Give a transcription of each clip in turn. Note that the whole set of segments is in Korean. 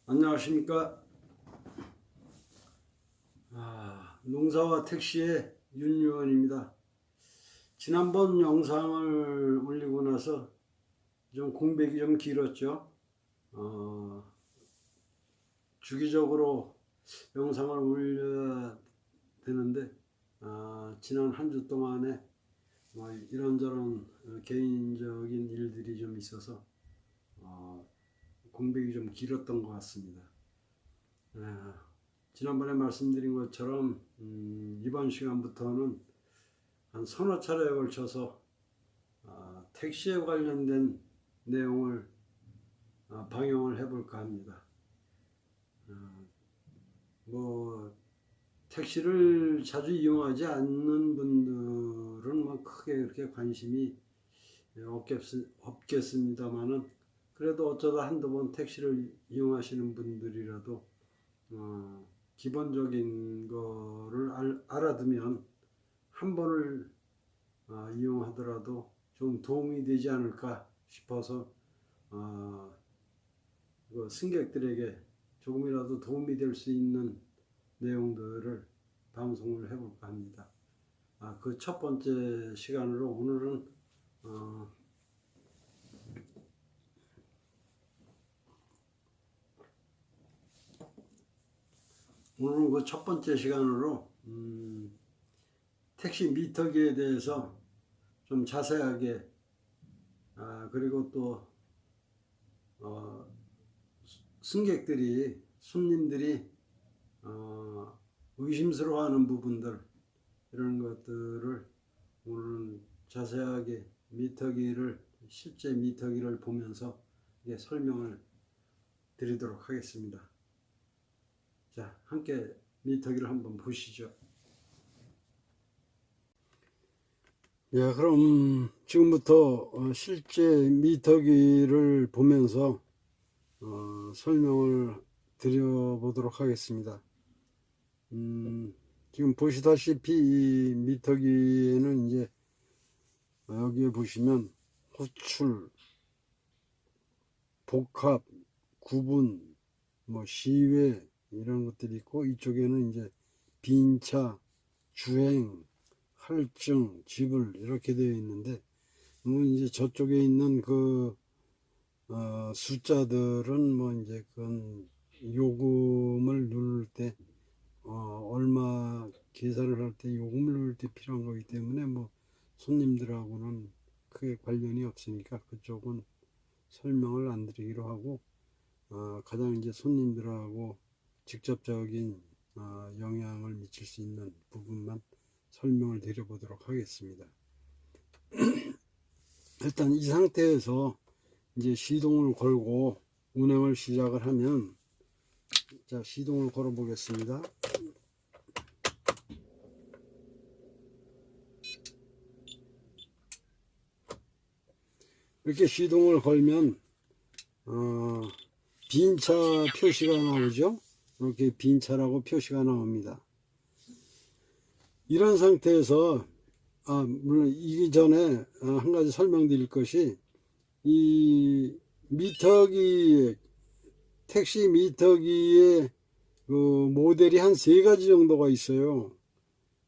안녕하십니까. 농사와 택시의 윤유원입니다. 지난번 영상을 올리고 나서 좀 공백이 좀 길었죠. 주기적으로 영상을 올려야 되는데 지난 한 주 동안에 이런저런 개인적인 일들이 좀 있어서 공백이 좀 길었던 것 같습니다. 지난번에 말씀드린 것처럼 이번 시간부터는 한 서너 차례에 걸쳐서 택시에 관련된 내용을 방영을 해볼까 합니다. 택시를 자주 이용하지 않는 분들은 크게 그렇게 관심이 없겠습니다만은, 그래도 어쩌다 한두 번 택시를 이용하시는 분들이라도 기본적인 거를 알아두면 한 번을 이용하더라도 좀 도움이 되지 않을까 싶어서 승객들에게 조금이라도 도움이 될 수 있는 내용들을 방송을 해볼까 합니다. 그 첫 번째 시간으로 오늘은 그 첫 번째 시간으로 택시 미터기에 대해서 좀 자세하게 그리고 또 손님들이 의심스러워하는 부분들, 이런 것들을 오늘은 자세하게 실제 미터기를 보면서 설명을 드리도록 하겠습니다. 자, 함께 미터기를 한번 보시죠. 네, 그럼 지금부터 실제 미터기를 보면서 설명을 드려보도록 하겠습니다. 지금 보시다시피 이 미터기에는 이제 여기에 보시면 호출, 복합, 구분, 시외 이런 것들이 있고, 이쪽에는 이제 빈차, 주행, 할증, 지불 이렇게 되어 있는데, 이제 저쪽에 있는 그 숫자들은 이제 그건 요금을 누를 때 얼마 계산을 할 때 요금을 누를 때 필요한 거기 때문에 손님들하고는 크게 관련이 없으니까 그쪽은 설명을 안 드리기로 하고, 가장 이제 손님들하고 직접적인 영향을 미칠 수 있는 부분만 설명을 드려보도록 하겠습니다. 일단 이 상태에서 이제 시동을 걸고 운행을 시작을 하면, 자, 시동을 걸어 보겠습니다. 이렇게 시동을 걸면 빈차 표시가 나오죠. 이렇게 빈차라고 표시가 나옵니다. 이런 상태에서 물론 이기 전에 한 가지 설명드릴 것이, 이 미터기, 택시 미터기의 그 모델이 한 3가지 정도가 있어요.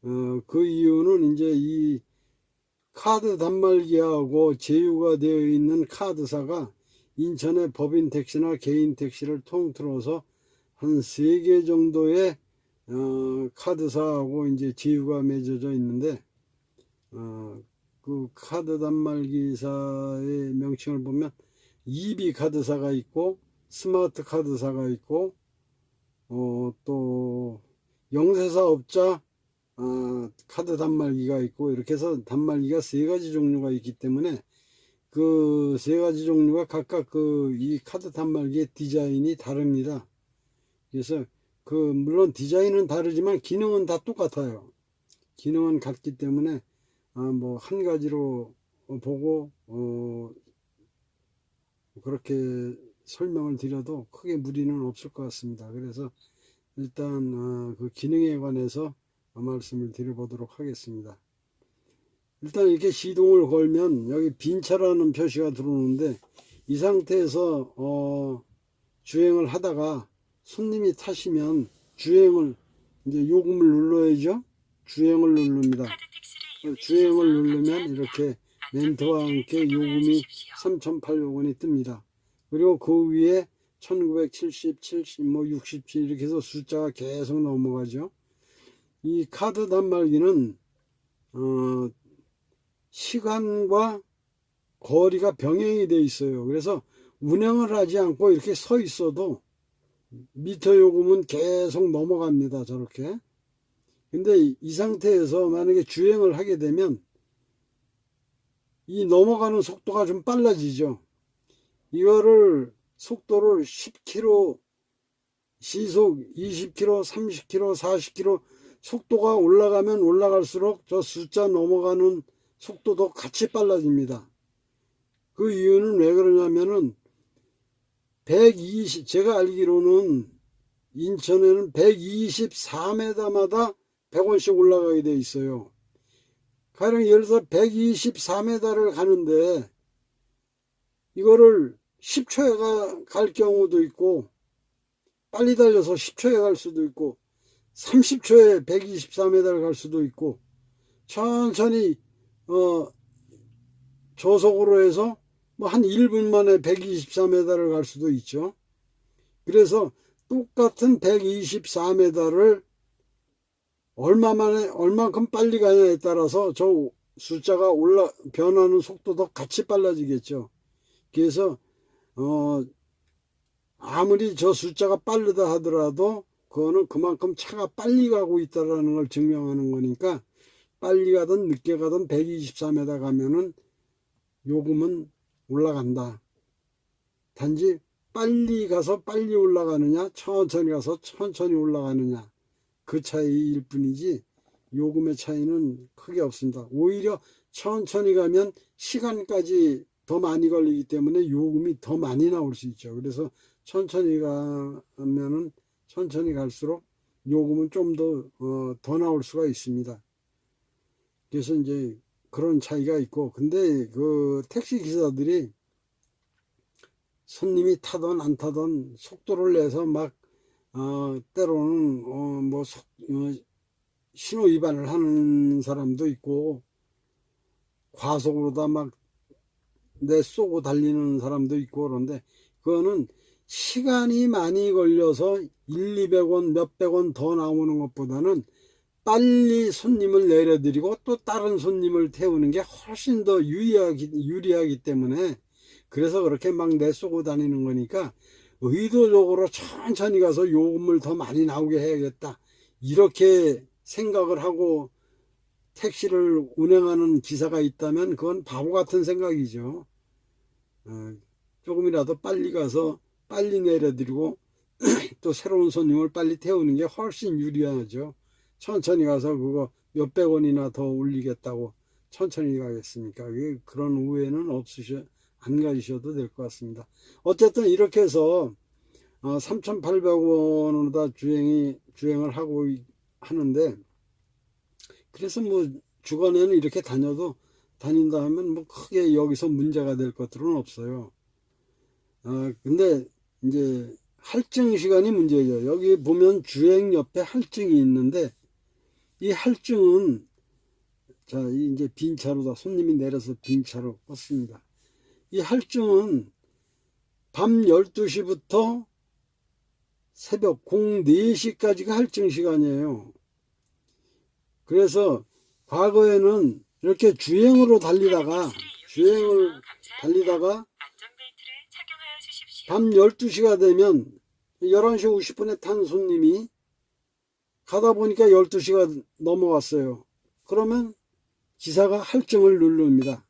그 이유는 이제 이 카드 단말기하고 제휴가 되어 있는 카드사가 인천의 법인 택시나 개인 택시를 통틀어서 한 3개 정도의 카드사하고 이제 제휴가 맺어져 있는데, 그 카드 단말기사의 명칭을 보면 EB 카드사가 있고, 스마트 카드사가 있고, 또 영세사업자 카드 단말기가 있고, 이렇게 해서 단말기가 3가지 종류가 있기 때문에 그 3가지 종류가 각각 이 카드 단말기의 디자인이 다릅니다. 그래서 물론 디자인은 다르지만 기능은 다 똑같아요. 기능은 같기 때문에 한 가지로 보고 그렇게 설명을 드려도 크게 무리는 없을 것 같습니다. 그래서 일단 그 기능에 관해서 말씀을 드려보도록 하겠습니다. 일단 이렇게 시동을 걸면 여기 빈차라는 표시가 들어오는데, 이 상태에서 주행을 하다가 손님이 타시면 주행을 이제 요금을 눌러야죠. 주행을 누릅니다. 주행을 누르면 이렇게 멘트와 함께 요금이 3,800원이 뜹니다. 그리고 그 위에 1970, 70, 뭐 67 이렇게 해서 숫자가 계속 넘어가죠. 이 카드 단말기는 시간과 거리가 병행이 돼 있어요. 그래서 운행을 하지 않고 이렇게 서 있어도 미터 요금은 계속 넘어갑니다. 저렇게. 근데 이 상태에서 만약에 주행을 하게 되면 이 넘어가는 속도가 좀 빨라지죠. 이거를 속도를 10km, 시속 20km, 30km, 40km 속도가 올라가면 올라갈수록 저 숫자 넘어가는 속도도 같이 빨라집니다. 그 이유는 왜 그러냐면은 120, 제가 알기로는 인천에는 124m마다 100원씩 올라가게 돼 있어요. 가령 예를 들어서 124m를 가는데 이거를 10초에 갈 경우도 있고 빨리 달려서 10초에 갈 수도 있고 30초에 124m를 갈 수도 있고 천천히 저속으로 해서 뭐 한 1분 만에 124m를 갈 수도 있죠. 그래서 똑같은 124m를 얼만큼 빨리 가냐에 따라서 저 숫자가 변하는 속도도 같이 빨라지겠죠. 그래서 아무리 저 숫자가 빠르다 하더라도 그거는 그만큼 차가 빨리 가고 있다는 걸 증명하는 거니까 빨리 가든 늦게 가든 124m 가면은 요금은 올라간다. 단지 빨리 가서 빨리 올라가느냐 천천히 가서 천천히 올라가느냐 그 차이일 뿐이지 요금의 차이는 크게 없습니다. 오히려 천천히 가면 시간까지 더 많이 걸리기 때문에 요금이 더 많이 나올 수 있죠. 그래서 천천히 가면은 천천히 갈수록 요금은 좀 더 나올 수가 있습니다. 그래서 이제 그런 차이가 있고, 근데 그 택시 기사들이 손님이 타던 안 타던 속도를 내서 막 때로는 신호 위반을 하는 사람도 있고 과속으로다 막 내쏘고 달리는 사람도 있고 그런데 그거는 시간이 많이 걸려서 1, 200원 몇백 원 더 나오는 것보다는 빨리 손님을 내려드리고 또 다른 손님을 태우는 게 훨씬 더 유리하기 때문에 그래서 그렇게 막 내쏘고 다니는 거니까 의도적으로 천천히 가서 요금을 더 많이 나오게 해야겠다 이렇게 생각을 하고 택시를 운행하는 기사가 있다면 그건 바보 같은 생각이죠. 조금이라도 빨리 가서 빨리 내려드리고 또 새로운 손님을 빨리 태우는 게 훨씬 유리하죠. 천천히 가서 그거 몇백 원이나 더 올리겠다고 천천히 가겠습니까? 그런 우회는 안 가지셔도 될 것 같습니다. 어쨌든 이렇게 해서 3,800원으로다 주행을 하고 하는데 그래서 뭐 주간에는 이렇게 다닌다 하면 뭐 크게 여기서 문제가 될 것들은 없어요. 근데 이제 할증 시간이 문제죠. 여기 보면 주행 옆에 할증이 있는데 이 할증은 자 이제 빈 차로다 손님이 내려서 빈 차로 껐습니다. 이 할증은 밤 12시부터 새벽 04시까지가 할증 시간이에요. 그래서 과거에는 이렇게 주행을 달리다가 밤 12시가 되면 11시 50분에 탄 손님이 가다 보니까 12시가 넘어왔어요. 그러면 기사가 할증을 누릅니다.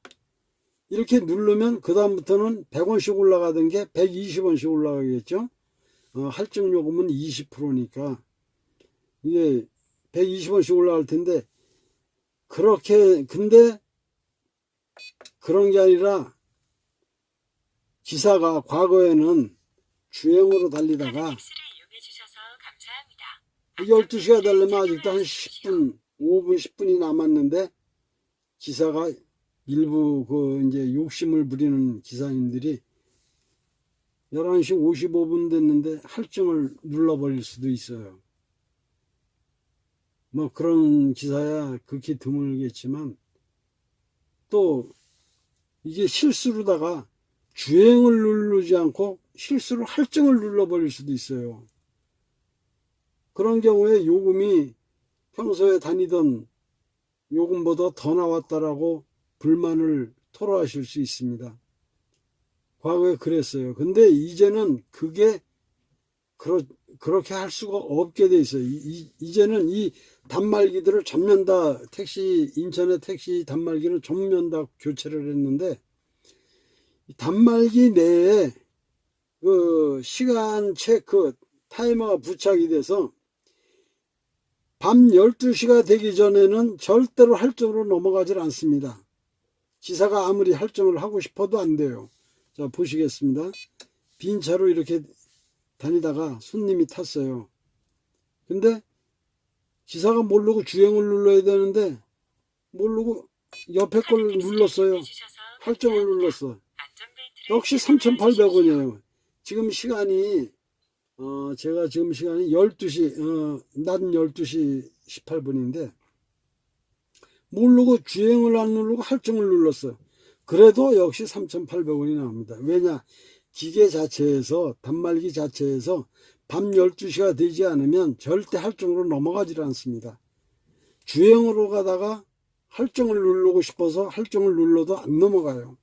이렇게 누르면 그 다음부터는 100원씩 올라가던 게 120원씩 올라가겠죠. 할증 요금은 20%니까 이게 120원씩 올라갈 텐데 근데 그런 게 아니라 기사가 과거에는 주행으로 달리다가 12시가 되려면 아직도 한 10분, 5분, 10분이 남았는데 기사가 일부 이제 욕심을 부리는 기사님들이 11시 55분 됐는데 할증을 눌러버릴 수도 있어요. 뭐 그런 기사야 극히 드물겠지만, 또 이게 실수로다가 주행을 누르지 않고 실수로 할증을 눌러버릴 수도 있어요. 그런 경우에 요금이 평소에 다니던 요금보다 더 나왔다라고 불만을 토로하실 수 있습니다. 과거에 그랬어요. 근데 이제는 그게 그렇게 할 수가 없게 돼 있어요. 이제는 이 단말기들을 전면 다 인천의 택시 단말기는 전면 다 교체를 했는데, 단말기 내에 그 시간 체크 타이머가 부착이 돼서 밤 12시가 되기 전에는 절대로 할증으로 넘어가질 않습니다. 기사가 아무리 할증을 하고 싶어도 안 돼요. 자, 보시겠습니다. 빈 차로 이렇게 다니다가 손님이 탔어요. 근데 기사가 모르고 주행을 눌러야 되는데 모르고 옆에 걸 눌렀어요. 할증을 눌렀어. 역시 3,800원이에요. 지금 시간이 제가 지금 시간이 12시 낮 12시 18분인데 모르고 주행을 안 누르고 할증을 눌렀어요. 그래도 역시 3,800원이 나옵니다. 왜냐? 기계 자체에서, 단말기 자체에서 밤 12시가 되지 않으면 절대 할증으로 넘어가지 않습니다. 주행으로 가다가 할증을 누르고 싶어서 할증을 눌러도 안 넘어가요.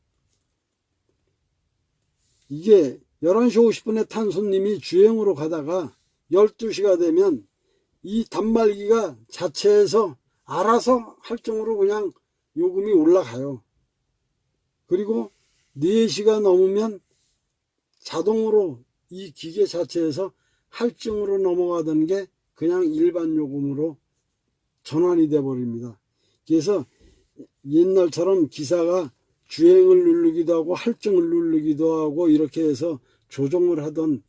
이게 11시 50분에 탄 손님이 주행으로 가다가 12시가 되면 이 단말기가 자체에서 알아서 할증으로 그냥 요금이 올라가요. 그리고 4시가 넘으면 자동으로 이 기계 자체에서 할증으로 넘어가던 게 그냥 일반 요금으로 전환이 돼 버립니다. 그래서 옛날처럼 기사가 주행을 누르기도 하고 할증을 누르기도 하고 이렇게 해서 조정을 하던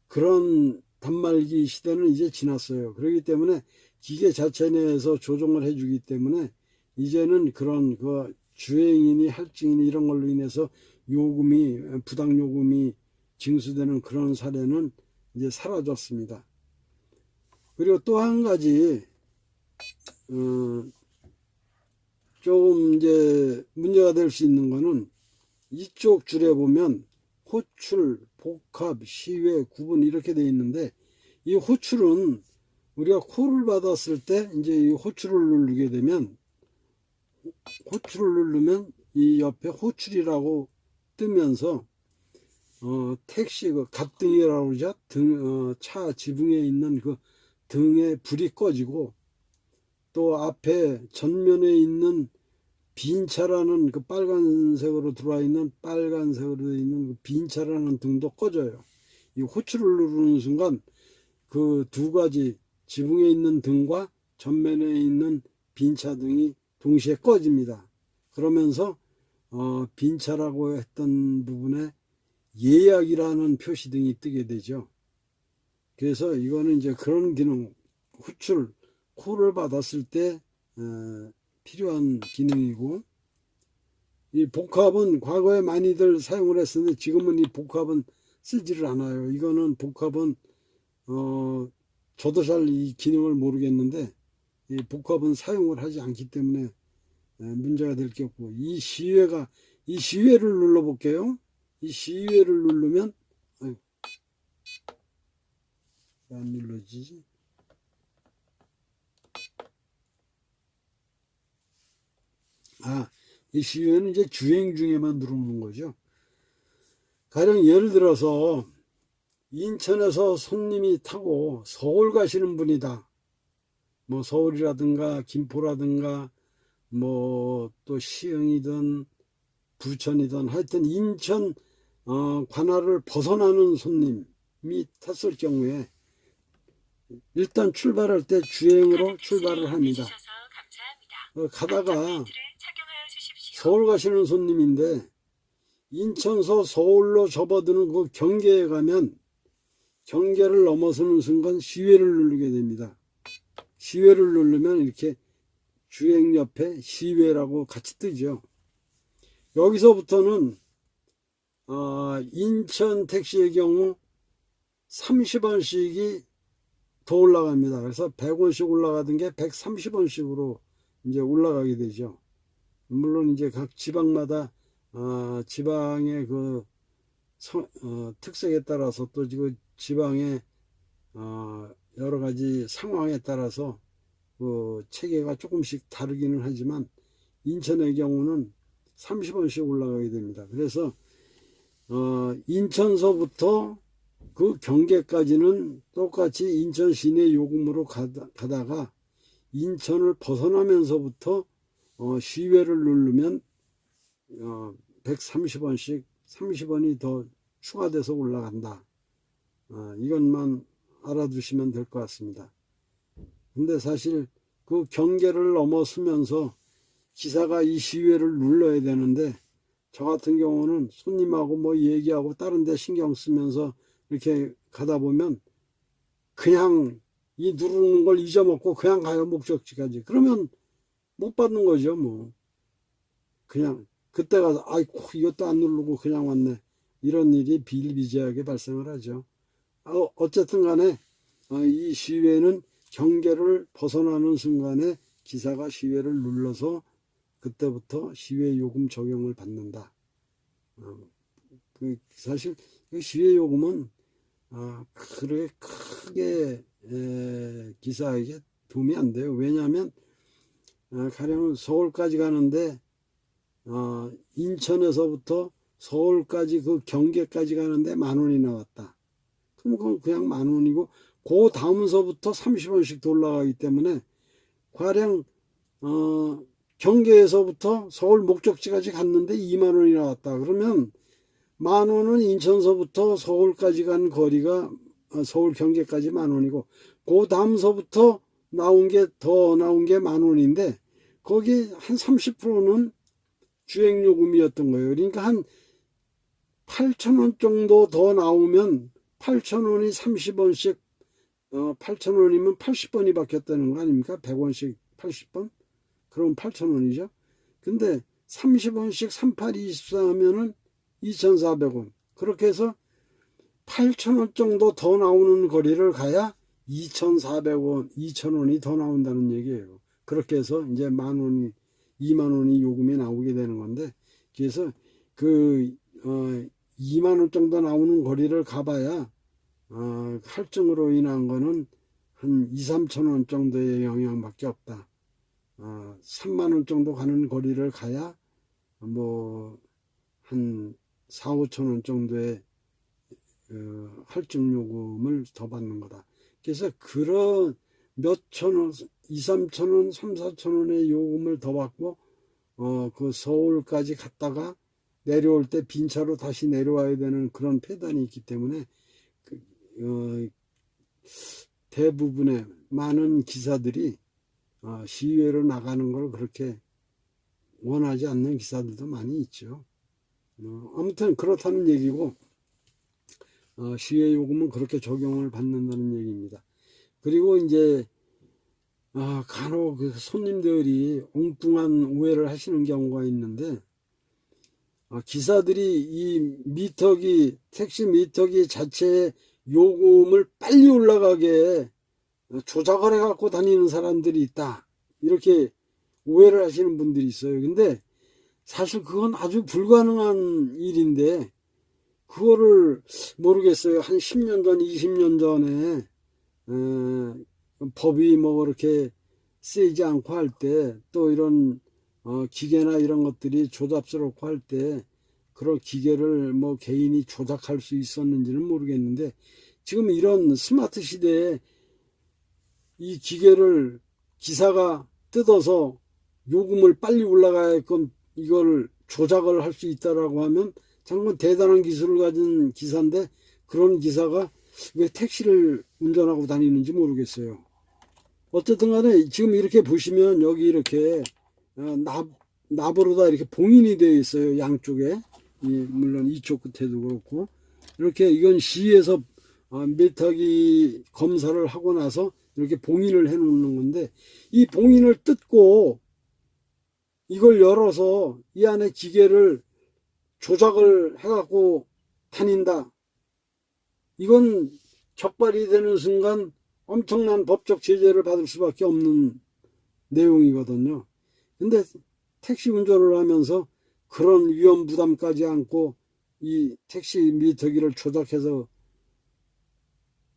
그런 단말기 시대는 이제 지났어요. 그렇기 때문에 기계 자체 내에서 조정을 해주기 때문에 이제는 그런 그 주행이니 할증이니 이런 걸로 인해서 요금이, 부당 요금이 징수되는 그런 사례는 이제 사라졌습니다. 그리고 또 한 가지 조금 이제 문제가 될 수 있는 거는 이쪽 줄에 보면 호출, 복합, 시외, 구분 이렇게 돼 있는데, 이 호출은 우리가 콜을 받았을 때 이제 이 호출을 누르게 되면, 호출을 누르면 이 옆에 호출이라고 뜨면서 택시 그 갑등이라고 그러죠. 차 지붕에 있는 그 등에 불이 꺼지고, 또 앞에 전면에 있는 빈 차라는 그 빨간색으로 들어와 있는 빨간색으로 있는 그 빈 차라는 등도 꺼져요. 이 호출을 누르는 순간 그 두 가지 지붕에 있는 등과 전면에 있는 빈 차 등이 동시에 꺼집니다. 그러면서 빈 차라고 했던 부분에 예약이라는 표시등이 뜨게 되죠. 그래서 이거는 이제 그런 기능, 호출, 콜을 받았을 때 필요한 기능이고, 이 복합은 과거에 많이들 사용을 했었는데 지금은 이 복합은 쓰지를 않아요. 이거는 복합은 저도 잘 이 기능을 모르겠는데 이 복합은 사용을 하지 않기 때문에 문제가 될 게 없고, 이 시외를 눌러 볼게요. 이 시외를 누르면 왜 안 눌러지지? 이 시외는 이제 주행 중에만 누르는 거죠. 가령 예를 들어서 인천에서 손님이 타고 서울 가시는 분이다. 뭐 서울이라든가 김포라든가 뭐 또 시흥이든 부천이든 하여튼 인천 관할을 벗어나는 손님이 탔을 경우에 일단 출발할 때 주행으로 출발을 합니다. 가다가 서울 가시는 손님인데 인천서 서울로 접어드는 그 경계에 가면 경계를 넘어서는 순간 시외를 누르게 됩니다. 시외를 누르면 이렇게 주행 옆에 시외라고 같이 뜨죠. 여기서부터는 인천 택시의 경우 30원씩이 더 올라갑니다. 그래서 100원씩 올라가던 게 130원씩으로 이제 올라가게 되죠. 물론 이제 각 지방마다 지방의 그 특색에 따라서 또 지금 지방의 여러 가지 상황에 따라서 그 체계가 조금씩 다르기는 하지만 인천의 경우는 30원씩 올라가게 됩니다. 그래서 인천서부터 그 경계까지는 똑같이 인천 시내 요금으로 가다가 인천을 벗어나면서부터 시외를 누르면 130원씩 30원이 더 추가돼서 올라간다. 이것만 알아두시면 될 것 같습니다. 근데 사실 그 경계를 넘어서면서 기사가 이 시외를 눌러야 되는데 저 같은 경우는 손님하고 뭐 얘기하고 다른 데 신경 쓰면서 이렇게 가다 보면 그냥 이 누르는 걸 잊어먹고 그냥 가요, 목적지까지. 그러면 못 받는 거죠. 뭐 그냥 그때 가서 아이고 이것도 안 누르고 그냥 왔네, 이런 일이 비일비재하게 발생을 하죠. 어쨌든 간에 이 시외는 경계를 벗어나는 순간에 기사가 시외를 눌러서 그때부터 시외 요금 적용을 받는다. 사실 그 시외 요금은 그렇게 크게 기사에게 도움이 안 돼요. 왜냐하면 가령 서울까지 가는데 인천에서부터 서울까지 그 경계까지 가는데 10,000원이 나왔다. 그럼 그건 그냥 10,000원이고 그 다음서부터 30원씩 더 올라가기 때문에 가령 경계에서부터 서울 목적지까지 갔는데 20,000원이 나왔다. 그러면 10,000원은 인천서부터 서울까지 간 거리가 서울 경계까지 10,000원이고 그 다음서부터 나온 게 10,000원인데 거기 한 30%는 주행요금이었던 거예요. 그러니까 한 8,000원 정도 더 나오면 8,000원이 30원씩 8,000원이면 80번이 바뀌었다는 거 아닙니까? 100원씩 80번? 그럼 8,000원이죠. 근데 30원씩 3824 하면은 2,400원. 그렇게 해서 8,000원 정도 더 나오는 거리를 가야 2,400원, 2,000원이 더 나온다는 얘기예요. 그렇게 해서 이제 10,000원이, 20,000원이 요금이 나오게 되는 건데, 그래서 그 20,000원 정도 나오는 거리를 가봐야 할증으로 인한 거는 한 2,000~3,000원 정도의 영향밖에 없다. 30,000원 정도 가는 거리를 가야 뭐 한 4~5,000원 정도의 할증 요금을 더 받는 거다. 그래서 그런 몇천원, 2~3,000원, 3~4,000원의 요금을 더 받고 그 서울까지 갔다가 내려올 때 빈차로 다시 내려와야 되는 그런 폐단이 있기 때문에 대부분의 많은 기사들이 시외로 나가는 걸 그렇게 원하지 않는 기사들도 많이 있죠. 아무튼 그렇다는 얘기고 시외 요금은 그렇게 적용을 받는다는 얘기입니다. 그리고 이제 간혹 그 손님들이 엉뚱한 오해를 하시는 경우가 있는데 기사들이 이 미터기, 택시 미터기 자체의 요금을 빨리 올라가게 조작을 해갖고 다니는 사람들이 있다, 이렇게 오해를 하시는 분들이 있어요. 근데 사실 그건 아주 불가능한 일인데 그거를 모르겠어요. 한 10년 전, 20년 전에 법이 뭐 그렇게 쓰이지 않고 할 때, 또 이런 기계나 이런 것들이 조잡스럽고 할 때 그런 기계를 뭐 개인이 조작할 수 있었는지는 모르겠는데, 지금 이런 스마트 시대에 이 기계를 기사가 뜯어서 요금을 빨리 올라가게끔 이걸 조작을 할 수 있다라고 하면 정말 대단한 기술을 가진 기사인데, 그런 기사가 왜 택시를 운전하고 다니는지 모르겠어요. 어쨌든 간에 지금 이렇게 보시면 여기 이렇게 나부로 다 이렇게 봉인이 되어 있어요. 양쪽에. 물론 이쪽 끝에도 그렇고. 이렇게 이건 시에서 미터기 검사를 하고 나서 이렇게 봉인을 해 놓는 건데, 이 봉인을 뜯고 이걸 열어서 이 안에 기계를 조작을 해갖고 다닌다. 이건 적발이 되는 순간 엄청난 법적 제재를 받을 수밖에 없는 내용이거든요. 근데 택시 운전을 하면서 그런 위험 부담까지 안고 이 택시 미터기를 조작해서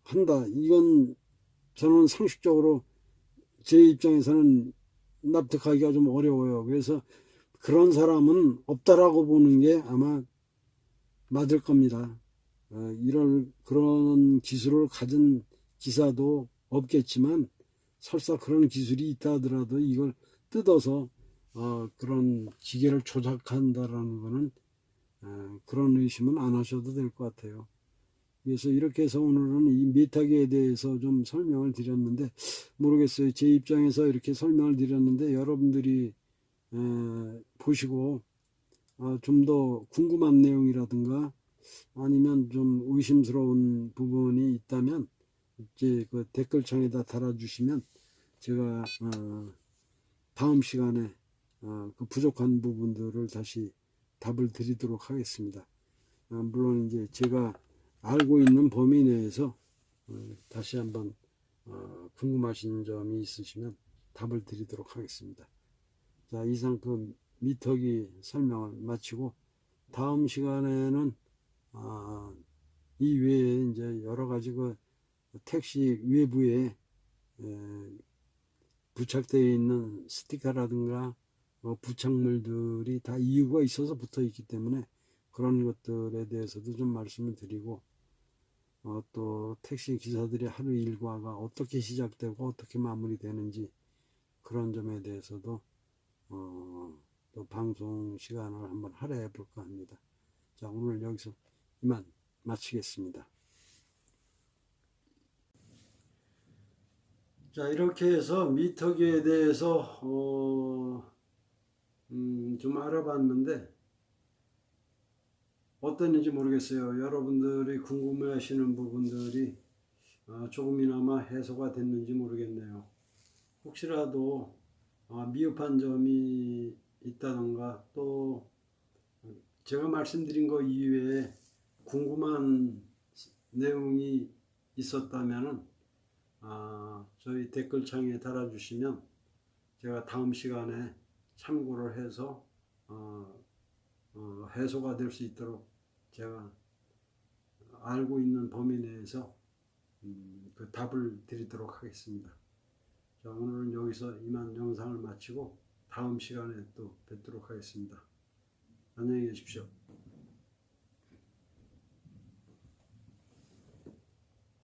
한다. 이건 저는 상식적으로 제 입장에서는 납득하기가 좀 어려워요. 그래서 그런 사람은 없다라고 보는 게 아마 맞을 겁니다. 이런 그런 기술을 가진 기사도 없겠지만 설사 그런 기술이 있다 하더라도 이걸 뜯어서 그런 기계를 조작한다라는 거는 그런 의심은 안 하셔도 될 것 같아요. 그래서 이렇게 해서 오늘은 이 메타기에 대해서 좀 설명을 드렸는데 모르겠어요. 제 입장에서 이렇게 설명을 드렸는데 여러분들이 보시고 좀 더 궁금한 내용이라든가 아니면 좀 의심스러운 부분이 있다면 이제 그 댓글창에다 달아주시면 제가 다음 시간에 그 부족한 부분들을 다시 답을 드리도록 하겠습니다. 물론 이제 제가 알고 있는 범위 내에서 다시 한번 궁금하신 점이 있으시면 답을 드리도록 하겠습니다. 자, 이상 그 미터기 설명을 마치고 다음 시간에는 이 외에 이제 여러 가지 그 택시 외부에 부착되어 있는 스티커라든가 부착물들이 다 이유가 있어서 붙어 있기 때문에 그런 것들에 대해서도 좀 말씀을 드리고 또 택시 기사들의 하루 일과가 어떻게 시작되고 어떻게 마무리되는지 그런 점에 대해서도 또 방송 시간을 한번 할애해 볼까 합니다. 자, 오늘 여기서 이만 마치겠습니다. 자, 이렇게 해서 미터기에 대해서 좀 알아봤는데 어땠는지 모르겠어요. 여러분들이 궁금해하시는 부분들이 조금이나마 해소가 됐는지 모르겠네요. 혹시라도 미흡한 점이 있다던가 또 제가 말씀드린 거 이외에 궁금한 내용이 있었다면은 저희 댓글창에 달아주시면 제가 다음 시간에 참고를 해서 해소가 될 수 있도록 제가 알고 있는 범위 내에서 그 답을 드리도록 하겠습니다. 자, 오늘은 여기서 이만 영상을 마치고 다음 시간에 또 뵙도록 하겠습니다. 안녕히 계십시오.